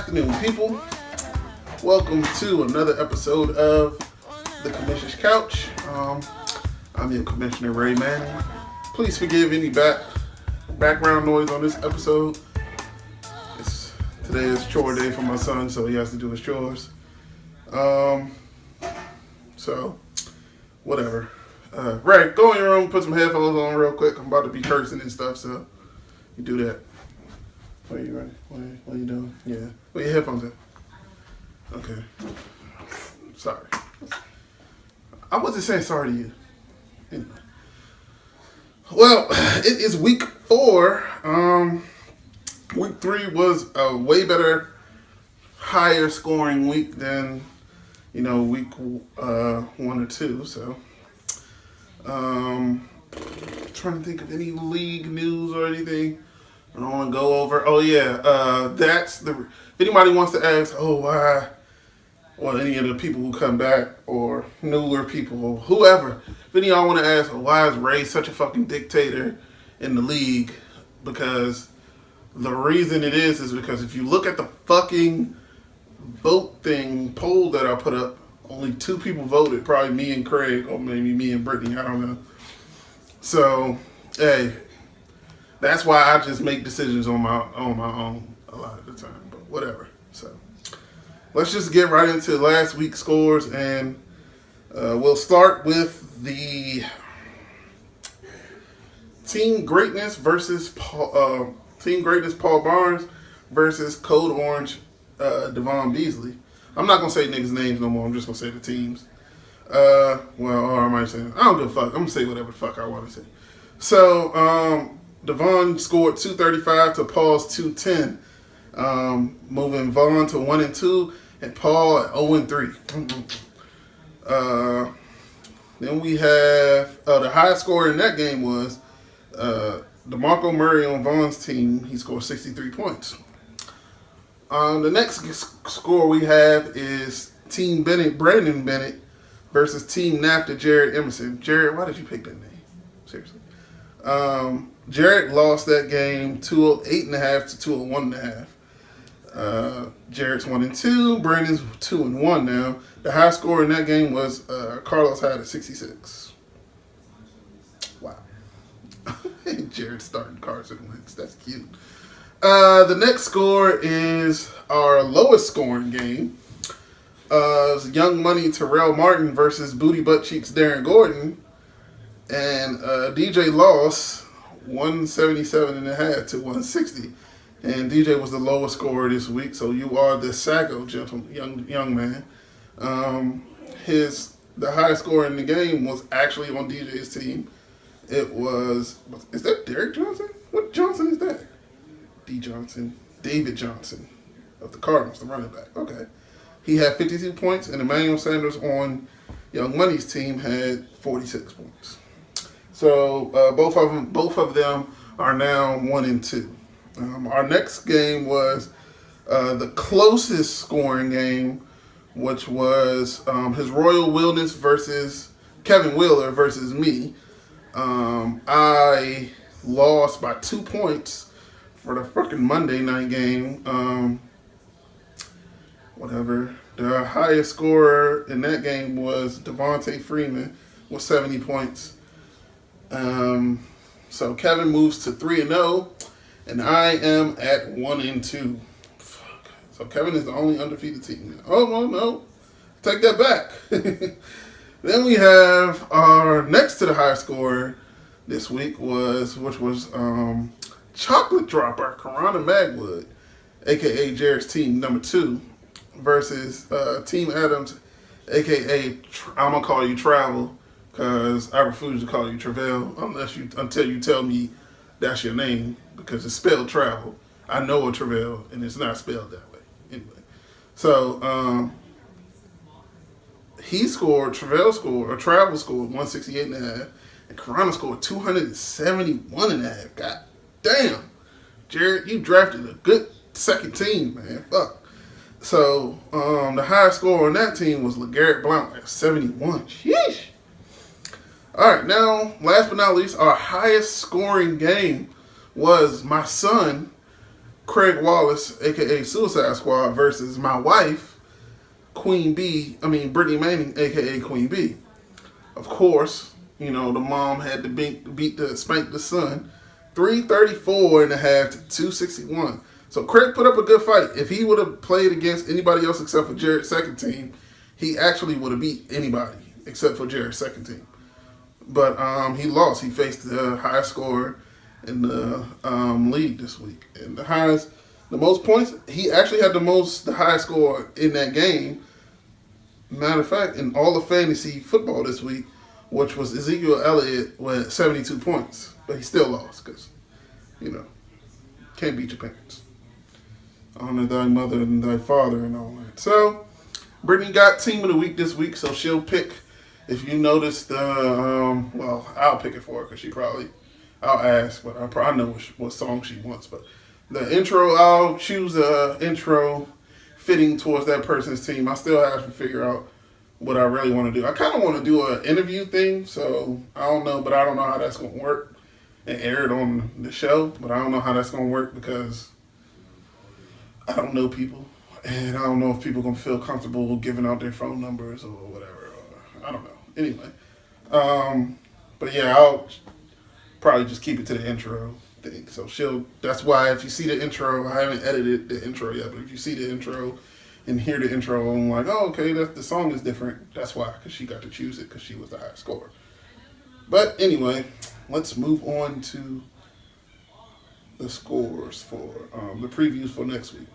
afternoon, people. Welcome to another episode of the Commission's Couch. I'm your Commissioner Ray Manning. Please forgive any background noise on this episode. Today is chore day for my son, so he has to do his chores. So, whatever. Ray, go in your room, put some headphones on real quick. I'm about to be cursing and stuff, so you do that. What are you ready? What are you doing? Yeah. Where your headphones at? Okay. Sorry. I wasn't saying sorry to you. Anyway. Well, it is week 4. Week 3 was a way better, higher scoring week than, week 1 or 2. So, trying to think of any league news or anything I don't want to go over. Oh yeah, if anybody wants to ask, why, or any of the people who come back, or newer people, or whoever, if any of y'all want to ask, why is Ray such a fucking dictator in the league? Because the reason it is because if you look at the fucking vote poll that I put up, only 2 people voted, probably me and Craig, or maybe me and Brittany, I don't know. So, hey, that's why I just make decisions on my own a lot of the time, but whatever. So, let's just get right into last week's scores, and we'll start with the Team Greatness Paul Barnes versus Code Orange Devon Beasley. I'm not gonna say niggas' names no more. I'm just gonna say the teams. Or I might say I don't give a fuck. I'm gonna say whatever the fuck I want to say. So, Devon scored 235 to Paul's 210, moving Vaughn to 1-2 and Paul at 0-3. Then we have the highest scorer in that game was DeMarco Murray on Vaughn's team. He scored 63 points. The next score we have is Team Brandon Bennett versus Team NAFTA Jared Emerson. Jared, why did you pick that name? Seriously. Jared lost that game 208.5 to 201.5. Jared's 1-2. Brandon's 2-1 now. The high score in that game was Carlos had at 66. Wow. Jared starting Carson Wentz. That's cute. The next score is our lowest scoring game. Young Money Terrell Martin versus Booty Butt Cheeks Darren Gordon. And DJ lost 177.5 to 160. And DJ was the lowest scorer this week, so you are the Sago young man. The highest scorer in the game was actually on DJ's team. It was, is that Derek Johnson? What Johnson is that? David Johnson of the Cardinals, the running back. Okay. He had 52 points, and Emmanuel Sanders on Young Money's team had 46 points. So both of them are now 1-2. Our next game was the closest scoring game, which was his Royal Wilderness versus Kevin Wheeler versus me. I lost by 2 points for the fucking Monday night game. Whatever. The highest scorer in that game was Devontae Freeman with 70 points. So Kevin moves to 3-0, and I am at 1-2. Fuck. So Kevin is the only undefeated team. Oh no, take that back. Then we have our next to the high scorer this week which was Chocolate Dropper Karana Magwood, aka Jared's team number 2, versus Team Adams, aka I'm gonna call you Travel. Because I refuse to call you Travell until you tell me that's your name, because it's spelled Travel. I know a Travell, and it's not spelled that way. Anyway, so Travel scored 168.5, and Karana scored 271.5. God damn, Jared, you drafted a good second team, man. Fuck. So the highest score on that team was LeGarrette Blount at 71. Sheesh. All right, now, last but not least, our highest scoring game was my son, Craig Wallace, aka Suicide Squad, versus my wife, Brittany Manning, aka Queen B. Of course, the mom had to spank the son, 334 and a half to 261. So Craig put up a good fight. If he would have played against anybody else except for Jarrett's second team, he actually would have beat anybody except for Jarrett's second team. But he lost. He faced the highest scorer in the league this week, and the most points. He actually had the highest score in that game. Matter of fact, in all of fantasy football this week, which was Ezekiel Elliott with 72 points, but he still lost because can't beat your parents. Honor thy mother and thy father and all that. So, Brittany got team of the week this week, so she'll pick. If you noticed, I'll pick it for her because I'll ask, but I know what song she wants. But the intro, I'll choose a intro fitting towards that person's team. I still have to figure out what I really want to do. I kind of want to do an interview thing, so I don't know how that's going to work and air it on the show, but I don't know how that's going to work because I don't know people, and I don't know if people are going to feel comfortable giving out their phone numbers or whatever. I don't know. Anyway, but yeah, I'll probably just keep it to the intro thing. So that's why if you see the intro, I haven't edited the intro yet, but if you see the intro and hear the intro, I'm like, oh, okay, the song is different. That's why, because she got to choose it because she was the highest scorer. But anyway, let's move on to the scores for the previews for next week.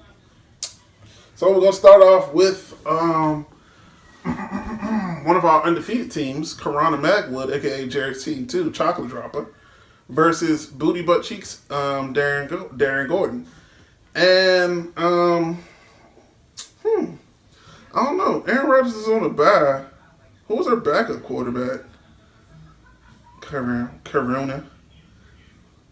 So we're going to start off with one of our undefeated teams, Corona Magwood, a.k.a. Jared's Team 2, Chocolate Dropper, versus Booty Butt Cheeks, Darren Gordon. And, I don't know. Aaron Rodgers is on a bye. Who was our backup quarterback? Corona.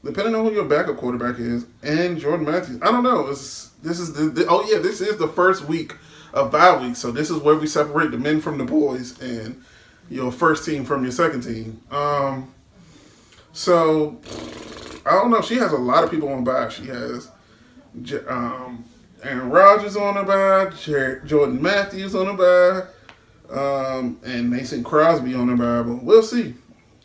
Depending on who your backup quarterback is, and Jordan Matthews. I don't know. This is the first week of bye week, so this is where we separate the men from the boys and your first team from your second team. So I don't know. She has a lot of people on bye. She has Aaron Rodgers on her bye, Jordan Matthews on her bye, and Mason Crosby on her bye. But we'll see.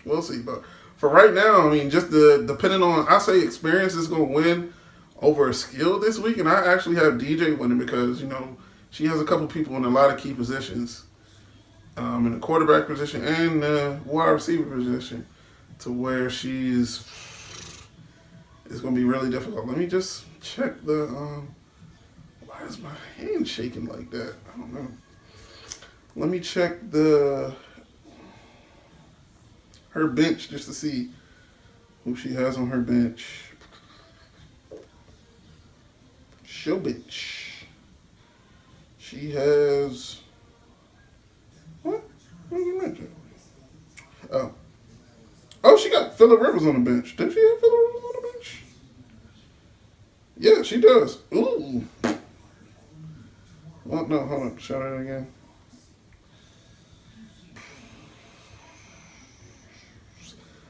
But for right now, I mean, just depending on, I say experience is going to win over skill this week, and I actually have DJ winning because she has a couple people in a lot of key positions, in the quarterback position and the wide receiver position, to where it's going to be really difficult. Let me just check the. Why is my hand shaking like that? I don't know. Let me check her bench just to see who she has on her bench. Show bench. She has what? What did you mention? Oh, she got Phillip Rivers on the bench. Did she have Phillip Rivers on the bench? Yeah, she does. Ooh. Well, no, hold on. Shout out again.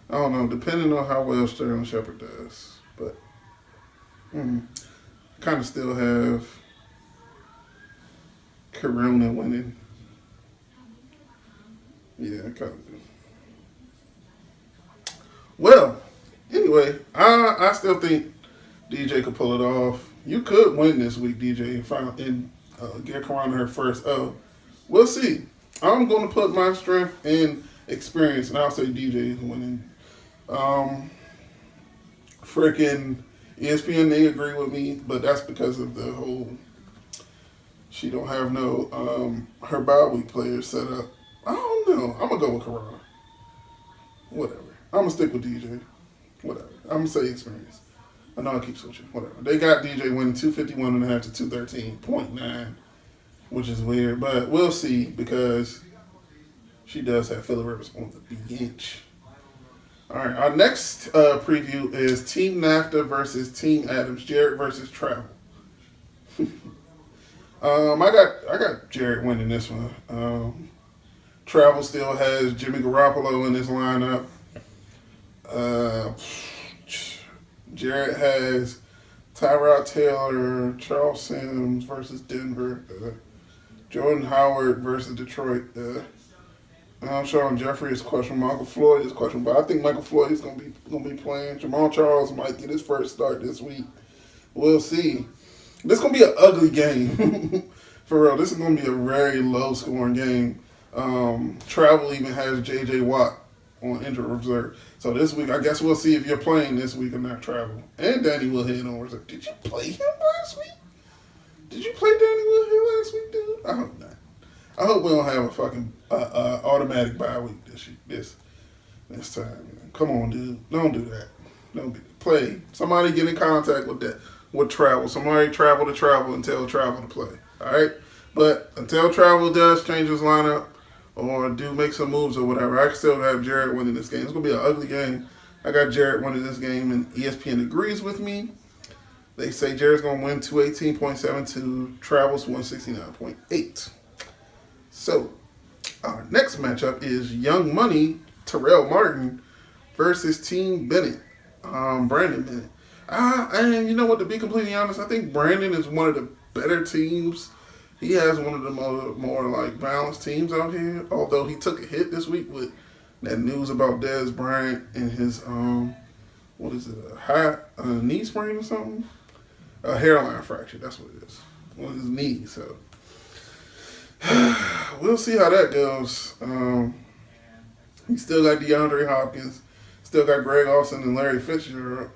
I don't know, depending on how well Sterling Shepard does. But kind of still have Corona winning. Yeah, I kind of do. Well, anyway, I still think DJ could pull it off. You could win this week, DJ, and get Corona her first. We'll see. I'm going to put my strength in experience, and I'll say DJ is winning. Freaking ESPN, they agree with me, but that's because of the whole, she don't have no, her bye week players set up. I don't know. I'm going to go with Corona. Whatever. I'm going to stick with DJ. Whatever. I'm going to say experience. I know I keep switching. Whatever. They got DJ winning 251.5 to 213.9, which is weird, but we'll see because she does have Phillip Rivers on the bench. All right, our next preview is Team NAFTA versus Team Adams. Jared versus Travel. I got Jared winning this one. Travel still has Jimmy Garoppolo in his lineup. Jared has Tyrod Taylor, Charles Sims versus Denver. Jordan Howard versus Detroit. Sean Jeffrey is questionable. Michael Floyd is questionable. But I think Michael Floyd is gonna be playing. Jamal Charles might get his first start this week. We'll see. This is gonna be an ugly game. For real, this is gonna be a very low scoring game. Travel even has J.J. Watt on injured reserve. So this week, I guess we'll see if you're playing this week or not. Travel and Danny Woodhead on reserve. Did you play him last week? Did you play Danny Woodhead last week, dude? I hope not. I hope we don't have a fucking automatic bye week this time. Man. Come on, dude. Don't do that. Play. Somebody get in contact with Travel. Somebody travel to Travel and tell Travel to play. All right? But until Travel does change his lineup or do make some moves or whatever, I still have Jarrett winning this game. It's going to be an ugly game. I got Jarrett winning this game, and ESPN agrees with me. They say Jarrett's going to win 218.72, Travel's 169.8. So, our next matchup is Young Money, Terrell Martin versus Team Bennett, Brandon Bennett. And you know what, to be completely honest, I think Brandon is one of the better teams. He has one of the more like balanced teams out here, although he took a hit this week with that news about Dez Bryant and his, a knee sprain or something? A hairline fracture, that's what it is, on his knee, so. We'll see how that goes. He still got DeAndre Hopkins, still got Greg Olsen and Larry Fitzgerald,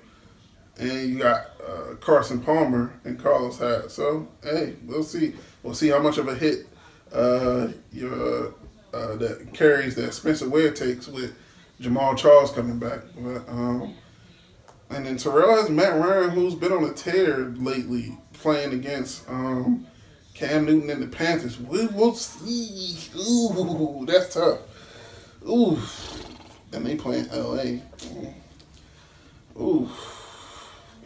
and you got Carson Palmer and Carlos Hyde. So, hey, we'll see. We'll see how much of a hit that carries that Spencer Ware takes with Jamal Charles coming back. But, and then Terrell has Matt Ryan, who's been on a tear lately, playing against Cam Newton and the Panthers. We will see. Ooh, that's tough. Ooh. And they playing LA. Ooh.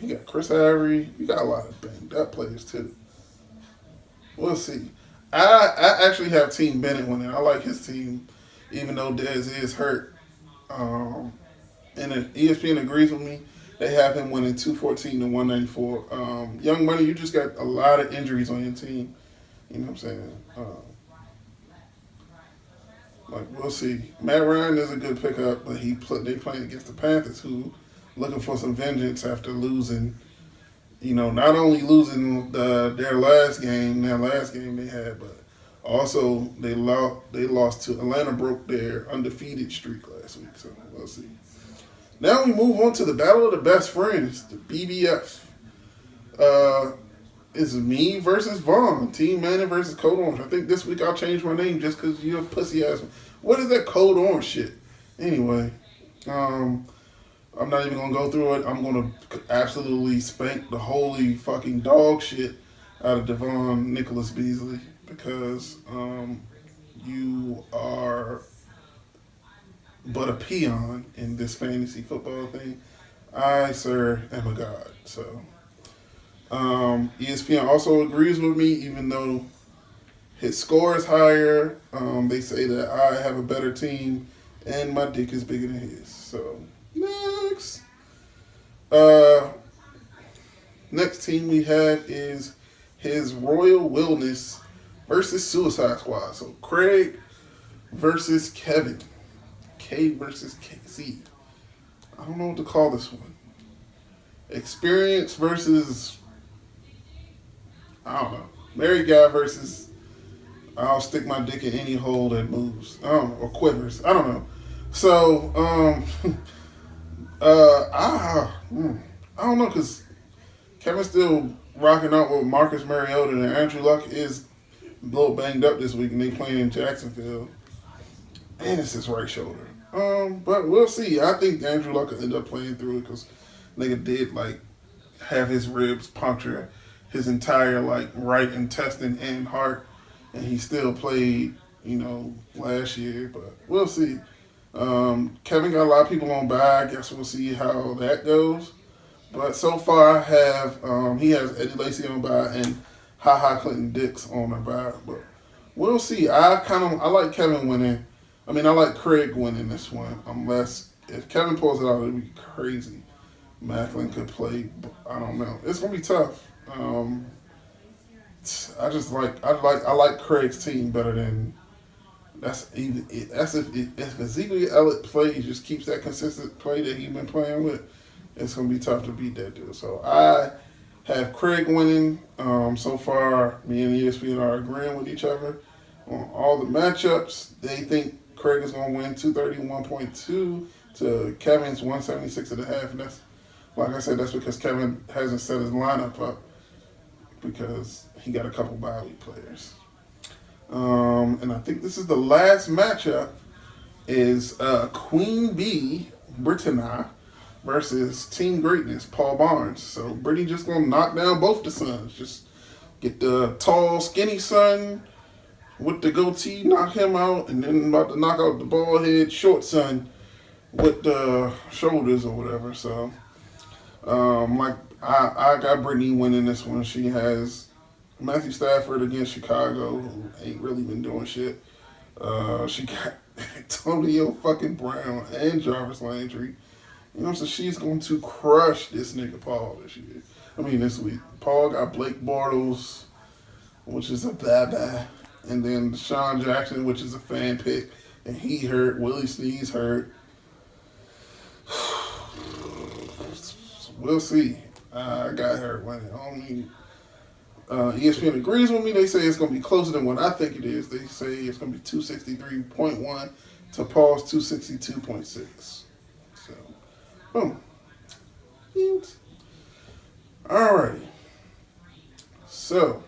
You got Chris Ivory. You got a lot of banged up players too. We'll see. I actually have Team Bennett winning. I like his team, even though Dez is hurt. And ESPN agrees with me. They have him winning 214 to 194. Young Money, you just got a lot of injuries on your team. You know what I'm saying? We'll see. Matt Ryan is a good pickup, but they playing against the Panthers, who looking for some vengeance after losing. You know, not only losing their last game they had, but also they lost to Atlanta, broke their undefeated streak last week. So we'll see. Now we move on to the Battle of the Best Friends, the BBF. It's me versus Vaughn, Team Manning versus Code Orange. I think this week I'll change my name just because you're a pussy ass. What is that Code Orange shit? Anyway, I'm not even going to go through it. I'm going to absolutely spank the holy fucking dog shit out of Devon Nicholas Beasley because you are but a peon in this fantasy football thing. I, sir, am a god. So, ESPN also agrees with me, even though his score is higher. They say that I have a better team and my dick is bigger than his. So, next. Next team we have is his Royal Wilderness versus Suicide Squad. So, Craig versus Kevin. K versus KC. I don't know what to call this one. Experience versus, I don't know. Married guy versus I'll stick my dick in any hole that moves. I don't know. Or quivers. I don't know. So, I don't know, because Kevin's still rocking out with Marcus Mariota, and Andrew Luck is a little banged up this week, and they playing in Jacksonville. And it's his right shoulder. But we'll see. I think Andrew Luck will end up playing through it because nigga did have his ribs puncture his entire right intestine and heart, and he still played, last year. But we'll see. Kevin got a lot of people on bye. I guess we'll see how that goes. But so far, I have he has Eddie Lacy on bye and Clinton Dix on a bye. But we'll see. I like Kevin winning. I mean, I like Craig winning this one, unless if Kevin pulls it out, it'd be crazy. Macklin could play. I don't know. It's gonna be tough. I like Craig's team better than that's if Ezekiel Elliott plays, just keeps that consistent play that he's been playing with. It's gonna be tough to beat that dude. So I have Craig winning. So far, me and ESPN are agreeing with each other on all the matchups. They think Craig is gonna win 231.2 to Kevin's 176.5, and that's like I said, that's because Kevin hasn't set his lineup up because he got a couple bye week players. And I think this is the last matchup is Queen Bee, Britannia, versus Team Greatness, Paul Barnes. So Brittany just going to knock down both the sons. Just get the tall, skinny son with the goatee, knock him out, and then about to knock out the bald head, short son with the shoulders or whatever. So, I got Brittany winning this one. She has Matthew Stafford against Chicago, who ain't really been doing shit. She got Antonio fucking Brown and Jarvis Landry. You know, so she's going to crush this nigga Paul this week. Paul got Blake Bortles, which is a bad. And then Deshaun Jackson, which is a fan pick. And he hurt. Willie Snead's hurt. We'll see. I got her winning. ESPN agrees with me. They say it's going to be closer than what I think it is. They say it's going to be 263.1 to Paul's 262.6. So, boom. Alrighty. So,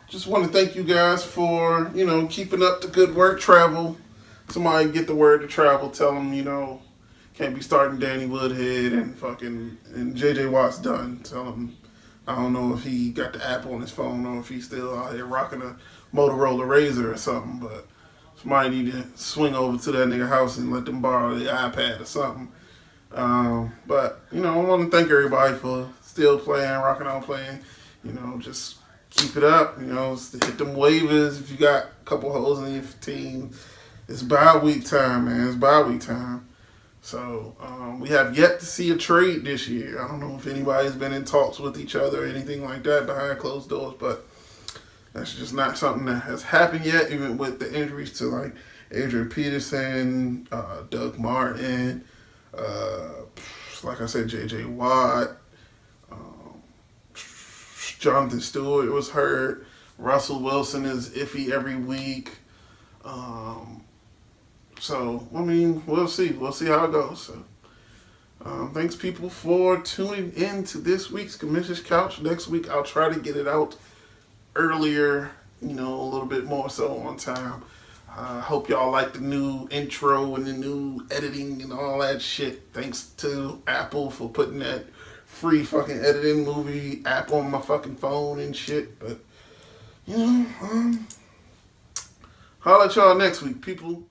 just want to thank you guys for, keeping up the good work. Travel. Somebody get the word to travel. Tell them, can't be starting Danny Woodhead and JJ Watt's done. Tell him, I don't know if he got the app on his phone or if he's still out here rocking a Motorola Razr or something, but somebody need to swing over to that nigga house and let them borrow the iPad or something. But, I want to thank everybody for still playing, rocking on playing. Just keep it up. Hit them waivers if you got a couple holes in your team. It's bye week time, man. It's bye week time. So, we have yet to see a trade this year. I don't know if anybody's been in talks with each other or anything like that behind closed doors, but that's just not something that has happened yet, even with the injuries to, like, Adrian Peterson, Doug Martin, like I said, J.J. Watt, Jonathan Stewart was hurt. Russell Wilson is iffy every week. So, we'll see. We'll see how it goes. So, thanks, people, for tuning in to this week's Commish's Couch. Next week, I'll try to get it out earlier, a little bit more so on time. I hope y'all like the new intro and the new editing and all that shit. Thanks to Apple for putting that free fucking editing movie app on my fucking phone and shit. But, holla at y'all next week, people.